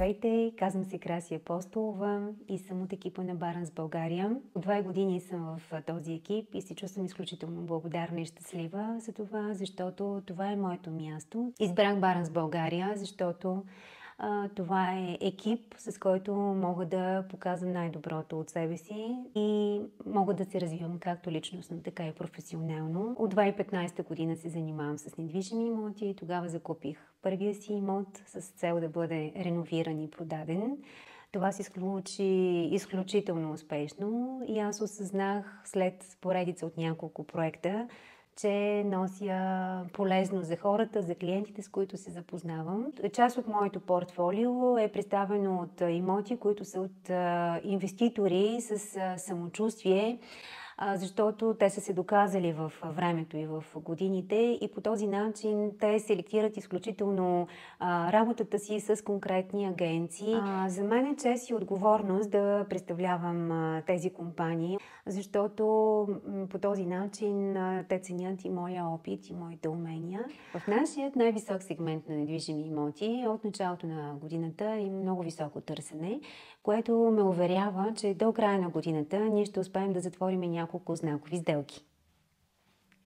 Здравейте, казвам се Краси Апостолова и съм от екипа на Баранс България. От 2 години съм в този екип и се чувствам изключително благодарна и щастлива за това, защото това е моето място. Избрах Баранс България, защото това е екип, с който мога да показвам най-доброто от себе си и мога да се развивам както личностно, така и професионално. От 2015 година се занимавам с недвижими имоти и тогава закупих първия си имот с цел да бъде реновиран и продаден. Това се случи изключително успешно и аз осъзнах след поредица от няколко проекта, че нося полезно за хората, за клиентите, с които се запознавам. Част от моето портфолио е представено от имоти, които са от инвеститори с самочувствие, защото те са се доказали в времето и в годините и по този начин те селектират изключително работата си с конкретни агенции. За мен е чест и отговорност да представлявам тези компании, защото по този начин те ценят и моя опит и моите умения. В нашия най-висок сегмент на недвижими имоти от началото на годината има много високо търсене, което ме уверява, че до края на годината ние ще успеем да затворим няколко знакови сделки.